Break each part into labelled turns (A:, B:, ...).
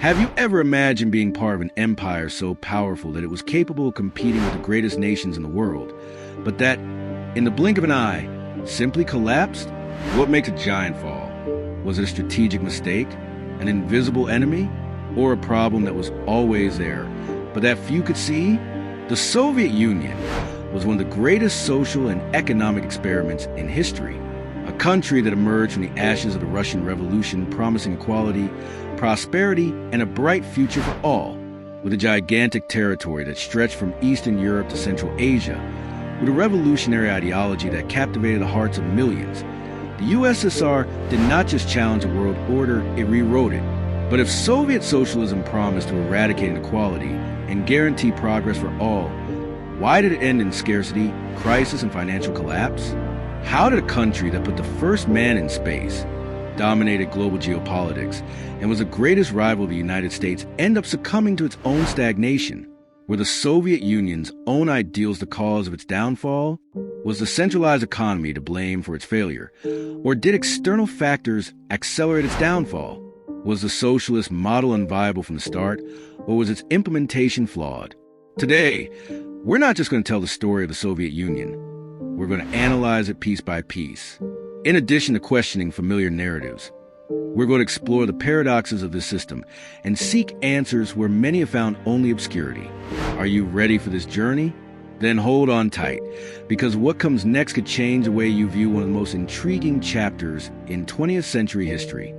A: Have you ever imagined being part of an empire so powerful that it was capable of competing with the greatest nations in the world, but that, in the blink of an eye, simply collapsed? What makes a giant fall? Was it a strategic mistake, an invisible enemy, or a problem that was always there, but that few could see? The Soviet Union was one of the greatest social and economic experiments in history. A country that emerged from the ashes of the Russian Revolution, promising equality, prosperity, and a bright future for all, with a gigantic territory that stretched from Eastern Europe to Central Asia, with a revolutionary ideology that captivated the hearts of millions. The USSR did not just challenge the world order, it rewrote it. But if Soviet socialism promised to eradicate inequality and guarantee progress for all, why did it end in scarcity, crisis, and financial collapse? How did a country that put the first man in space, dominated global geopolitics, and was the greatest rival of the United States end up succumbing to its own stagnation? Were the Soviet Union's own ideals the cause of its downfall? Was the centralized economy to blame for its failure? Or did external factors accelerate its downfall? Was the socialist model unviable from the start, or was its implementation flawed? Today, we're not just going to tell the story of the Soviet Union. We're going to analyze it piece by piece. In addition to questioning familiar narratives, we're going to explore the paradoxes of this system and seek answers where many have found only obscurity. Are you ready for this journey? Then hold on tight, because what comes next could change the way you view one of the most intriguing chapters in 20th century history.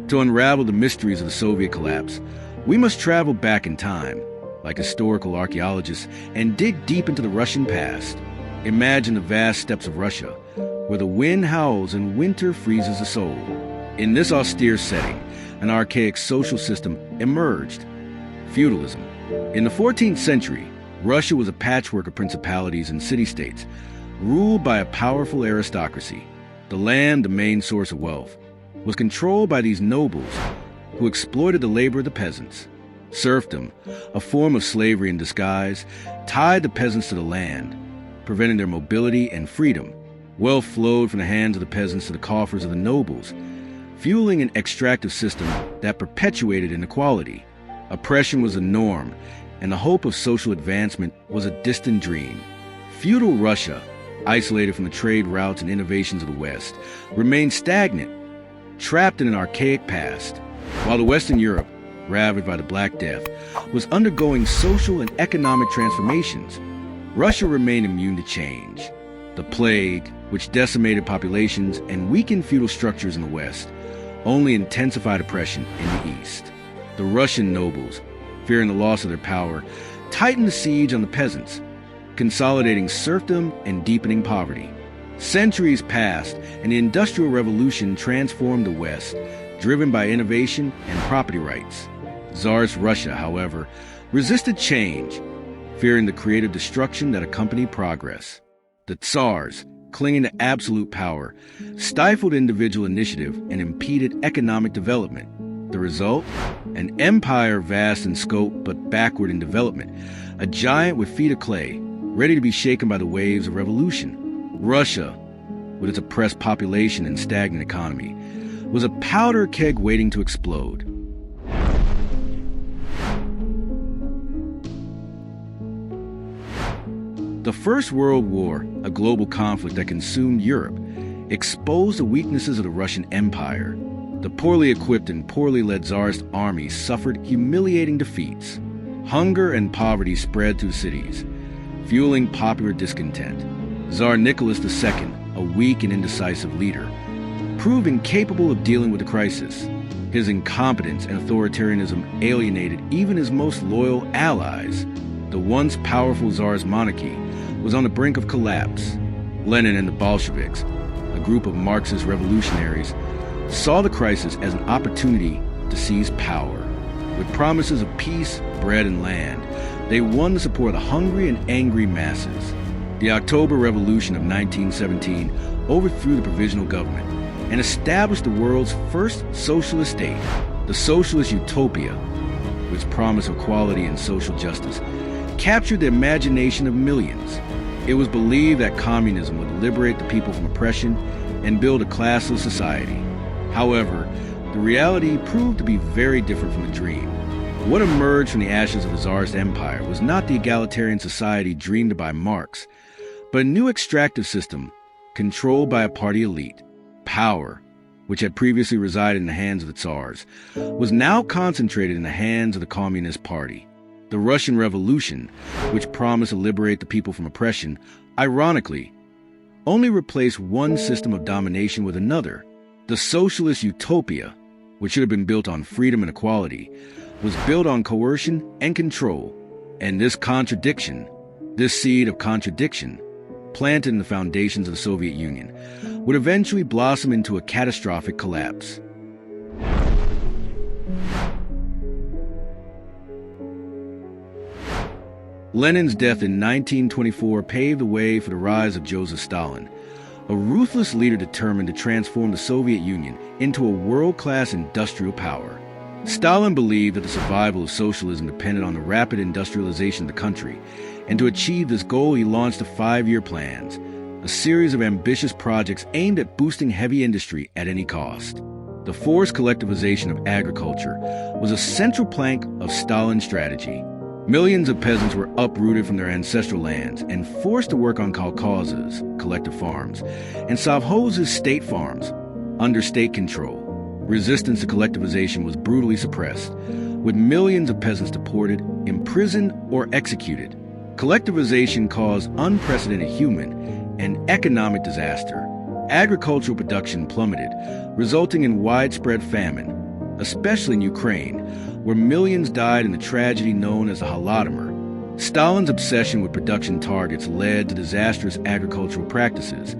A: To unravel the mysteries of the Soviet collapse, we must travel back in time, like historical archaeologists, and dig deep into the Russian past. Imagine the vast steppes of Russia, where the wind howls and winter freezes the soul. In this austere setting, an archaic social system emerged: feudalism. In the 14th century, Russia was a patchwork of principalities and city-states, ruled by a powerful aristocracy. The land, the main source of wealth, was controlled by these nobles who exploited the labor of the peasants. Serfdom, a form of slavery in disguise, tied the peasants to the land, preventing their mobility and freedom. Wealth flowed from the hands of the peasants to the coffers of the nobles, fueling an extractive system that perpetuated inequality. Oppression was the norm, and the hope of social advancement was a distant dream. Feudal Russia, isolated from the trade routes and innovations of the West, remained stagnant, trapped in an archaic past, while the Western Europe, ravaged by the Black Death, was undergoing social and economic transformations. Russia remained immune to change. The plague, which decimated populations and weakened feudal structures in the West, only intensified oppression in the East. The Russian nobles, fearing the loss of their power, tightened the siege on the peasants, consolidating serfdom and deepening poverty. Centuries passed, and the Industrial Revolution transformed the West, driven by innovation and property rights. Tsarist Russia, however, resisted change, fearing the creative destruction that accompanied progress. The Tsars, clinging to absolute power, stifled individual initiative and impeded economic development. The result? An empire vast in scope but backward in development, a giant with feet of clay, ready to be shaken by the waves of revolution. Russia, with its oppressed population and stagnant economy, was a powder keg waiting to explode. The First World War, a global conflict that consumed Europe, exposed the weaknesses of the Russian Empire. The poorly equipped and poorly led Tsarist armies suffered humiliating defeats. Hunger and poverty spread through cities, fueling popular discontent. Tsar Nicholas II, a weak and indecisive leader, proved incapable of dealing with the crisis. His incompetence and authoritarianism alienated even his most loyal allies. The once powerful Tsarist monarchy was on the brink of collapse. Lenin and the Bolsheviks, a group of Marxist revolutionaries, saw the crisis as an opportunity to seize power. With promises of peace, bread, and land, they won the support of the hungry and angry masses. The October Revolution of 1917 overthrew the provisional government and established the world's first socialist state. The socialist utopia, with its promise of equality and social justice, captured the imagination of millions. It was believed that communism would liberate the people from oppression and build a classless society. However, the reality proved to be very different from the dream. What emerged from the ashes of the Tsarist Empire was not the egalitarian society dreamed by Marx, but a new extractive system controlled by a party elite. Power, which had previously resided in the hands of the Tsars, was now concentrated in the hands of the Communist Party. The Russian Revolution, which promised to liberate the people from oppression, ironically, only replaced one system of domination with another. The socialist utopia, which should have been built on freedom and equality, was built on coercion and control. And this contradiction, this seed of contradiction, planted in the foundations of the Soviet Union, would eventually blossom into a catastrophic collapse. Lenin's death in 1924 paved the way for the rise of Joseph Stalin, a ruthless leader determined to transform the Soviet Union into a world-class industrial power. Stalin believed that the survival of socialism depended on the rapid industrialization of the country, and to achieve this goal he launched the 5-year plans, a series of ambitious projects aimed at boosting heavy industry at any cost. The forced collectivization of agriculture was a central plank of Stalin's strategy. Millions of peasants were uprooted from their ancestral lands and forced to work on kolkhozes, collective farms, and sovkhozes, state farms, under state control. Resistance to collectivization was brutally suppressed, with millions of peasants deported, imprisoned, or executed. Collectivization caused unprecedented human and economic disaster. Agricultural production plummeted, resulting in widespread famine, especially in Ukraine, where millions died in the tragedy known as the Holodomor. Stalin's obsession with production targets led to disastrous agricultural practices,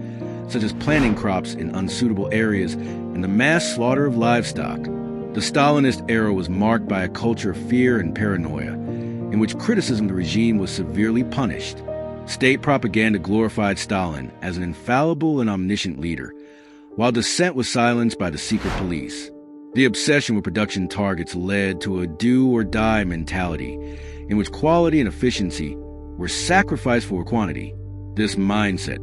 A: such as planting crops in unsuitable areas and the mass slaughter of livestock. The Stalinist era was marked by a culture of fear and paranoia, in which criticism of the regime was severely punished. State propaganda glorified Stalin as an infallible and omniscient leader, while dissent was silenced by the secret police. The obsession with production targets led to a do-or-die mentality, in which quality and efficiency were sacrificed for quantity. This mindset,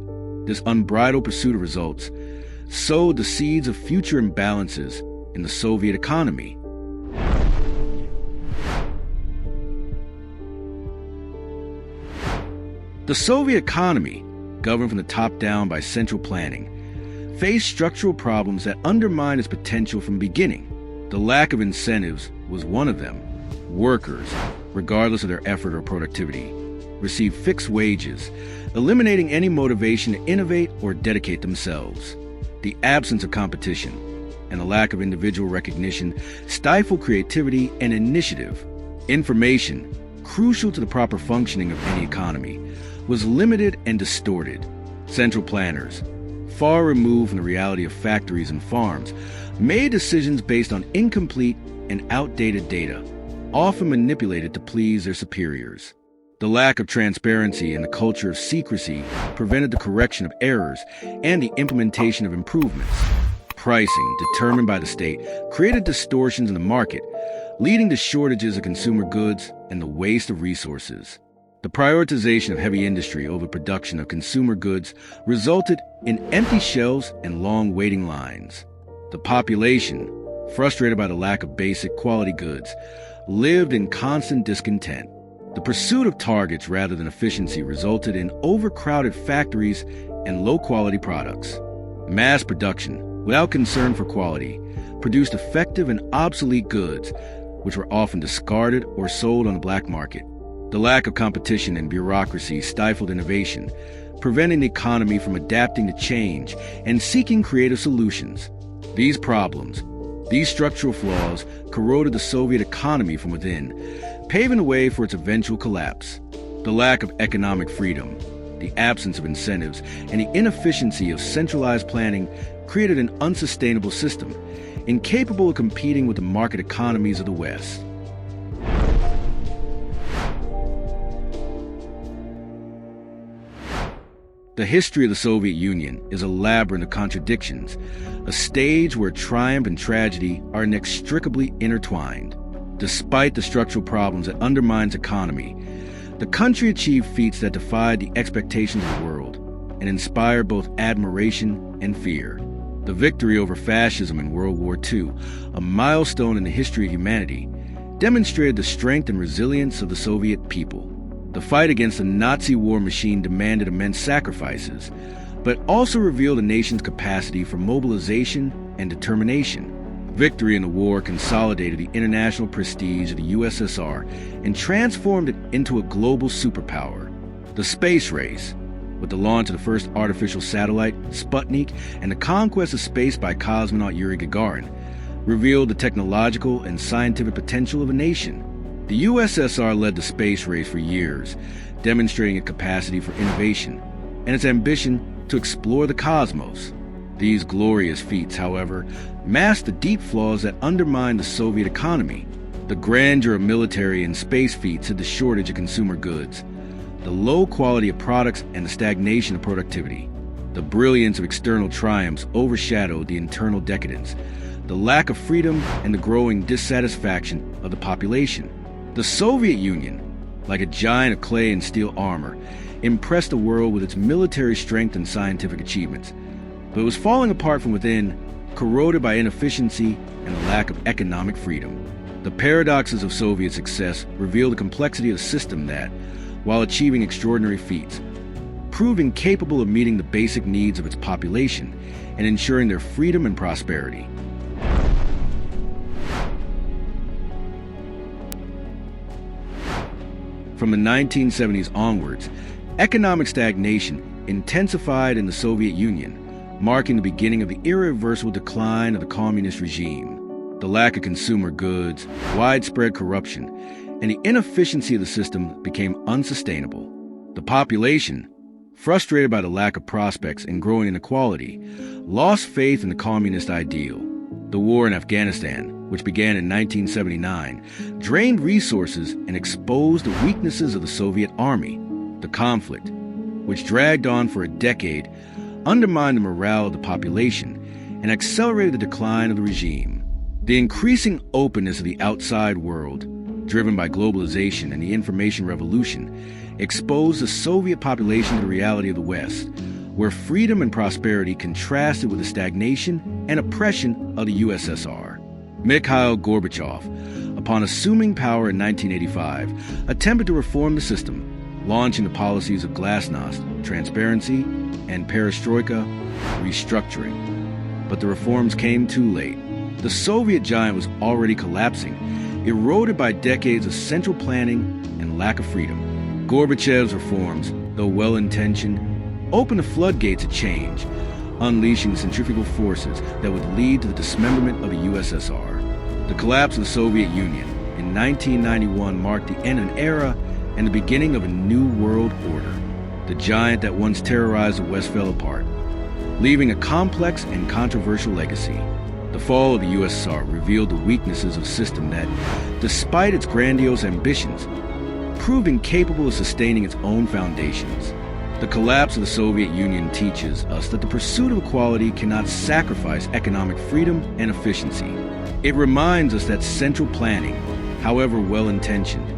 A: this unbridled pursuit of results, sowed the seeds of future imbalances in the Soviet economy. The Soviet economy, governed from the top down by central planning, faced structural problems that undermined its potential from the beginning. The lack of incentives was one of them. Workers, regardless of their effort or productivity, received fixed wages, eliminating any motivation to innovate or dedicate themselves. The absence of competition and the lack of individual recognition stifled creativity and initiative. Information, crucial to the proper functioning of any economy, was limited and distorted. Central planners, far removed from the reality of factories and farms, made decisions based on incomplete and outdated data, often manipulated to please their superiors. The lack of transparency and the culture of secrecy prevented the correction of errors and the implementation of improvements. Pricing, determined by the state, created distortions in the market, leading to shortages of consumer goods and the waste of resources. The prioritization of heavy industry over production of consumer goods resulted in empty shelves and long waiting lines. The population, frustrated by the lack of basic quality goods, lived in constant discontent. The pursuit of targets rather than efficiency resulted in overcrowded factories and low-quality products. Mass production, without concern for quality, produced effective and obsolete goods, which were often discarded or sold on the black market. The lack of competition and bureaucracy stifled innovation, preventing the economy from adapting to change and seeking creative solutions. These problems, these structural flaws, corroded the Soviet economy from within, paving the way for its eventual collapse. The lack of economic freedom, the absence of incentives, and the inefficiency of centralized planning created an unsustainable system, incapable of competing with the market economies of the West. The history of the Soviet Union is a labyrinth of contradictions, a stage where triumph and tragedy are inextricably intertwined. Despite the structural problems that undermine its economy, the country achieved feats that defied the expectations of the world and inspired both admiration and fear. The victory over fascism in World War II, a milestone in the history of humanity, demonstrated the strength and resilience of the Soviet people. The fight against the Nazi war machine demanded immense sacrifices, but also revealed a nation's capacity for mobilization and determination. Victory in the war consolidated the international prestige of the USSR and transformed it into a global superpower. The space race, with the launch of the first artificial satellite, Sputnik, and the conquest of space by cosmonaut Yuri Gagarin, revealed the technological and scientific potential of a nation. The USSR led the space race for years, demonstrating its capacity for innovation and its ambition to explore the cosmos. These glorious feats, however, masked the deep flaws that undermined the Soviet economy. The grandeur of military and space feats hid the shortage of consumer goods, the low quality of products, and the stagnation of productivity. The brilliance of external triumphs overshadowed the internal decadence, the lack of freedom, and the growing dissatisfaction of the population. The Soviet Union, like a giant of clay and steel armor, impressed the world with its military strength and scientific achievements, but it was falling apart from within, corroded by inefficiency and a lack of economic freedom. The paradoxes of Soviet success reveal the complexity of a system that, while achieving extraordinary feats, proved incapable of meeting the basic needs of its population and ensuring their freedom and prosperity. From the 1970s onwards, economic stagnation intensified in the Soviet Union, marking the beginning of the irreversible decline of the communist regime. The lack of consumer goods, widespread corruption, and the inefficiency of the system became unsustainable. The population, frustrated by the lack of prospects and growing inequality, lost faith in the communist ideal. The war in Afghanistan, which began in 1979, drained resources and exposed the weaknesses of the Soviet army. The conflict, which dragged on for a decade, undermined the morale of the population and accelerated the decline of the regime. The increasing openness of the outside world, driven by globalization and the information revolution, exposed the Soviet population to the reality of the West, where freedom and prosperity contrasted with the stagnation and oppression of the USSR. Mikhail Gorbachev, upon assuming power in 1985, attempted to reform the system, launching the policies of glasnost, transparency, and perestroika, restructuring. But the reforms came too late. The Soviet giant was already collapsing, eroded by decades of central planning and lack of freedom. Gorbachev's reforms, though well-intentioned, opened the floodgates of change, unleashing centrifugal forces that would lead to the dismemberment of the USSR. The collapse of the Soviet Union in 1991 marked the end of an era and the beginning of a new world order. The giant that once terrorized the West fell apart, leaving a complex and controversial legacy. The fall of the USSR revealed the weaknesses of a system that, despite its grandiose ambitions, proved incapable of sustaining its own foundations. The collapse of the Soviet Union teaches us that the pursuit of equality cannot sacrifice economic freedom and efficiency. It reminds us that central planning, however well-intentioned,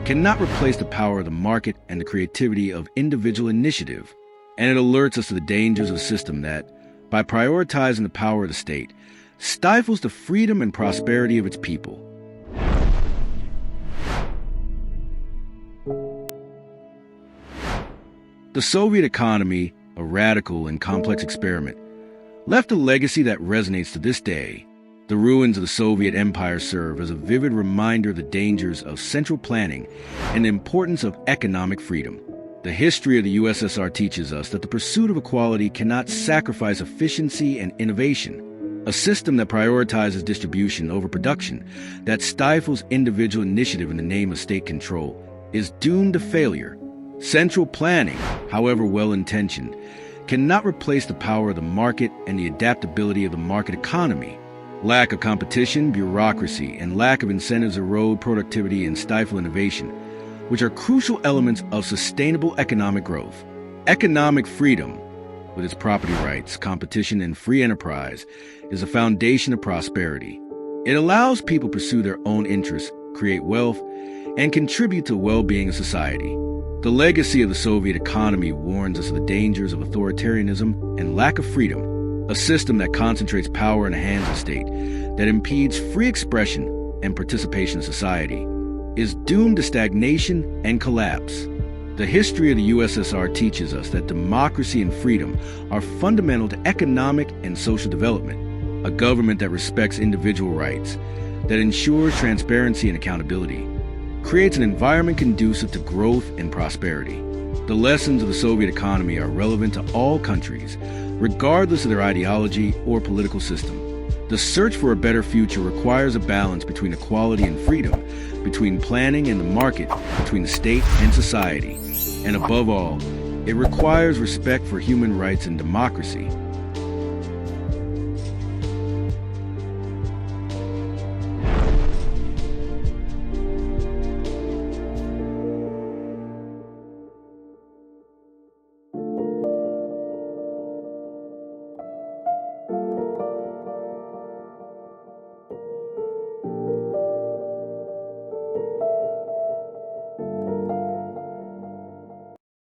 A: cannot replace the power of the market and the creativity of individual initiative. And it alerts us to the dangers of a system that, by prioritizing the power of the state, stifles the freedom and prosperity of its people. The Soviet economy, a radical and complex experiment, left a legacy that resonates to this day. The ruins of the Soviet Empire serve as a vivid reminder of the dangers of central planning and the importance of economic freedom. The history of the USSR teaches us that the pursuit of equality cannot sacrifice efficiency and innovation. A system that prioritizes distribution over production, that stifles individual initiative in the name of state control, is doomed to failure. Central planning, however well-intentioned, cannot replace the power of the market and the adaptability of the market economy. Lack of competition, bureaucracy, and lack of incentives erode productivity and stifle innovation, which are crucial elements of sustainable economic growth. Economic freedom, with its property rights, competition, and free enterprise, is the foundation of prosperity. It allows people to pursue their own interests, create wealth, and contribute to the well-being of society. The legacy of the Soviet economy warns us of the dangers of authoritarianism and lack of freedom. a system that concentrates power in the hands of the state, that impedes free expression and participation in society, is doomed to stagnation and collapse. The history of the USSR teaches us that democracy and freedom are fundamental to economic and social development. A government that respects individual rights, that ensures transparency and accountability, creates an environment conducive to growth and prosperity. The lessons of the Soviet economy are relevant to all countries, regardless of their ideology or political system. The search for a better future requires a balance between equality and freedom, between planning and the market, between the state and society. And above all, it requires respect for human rights and democracy,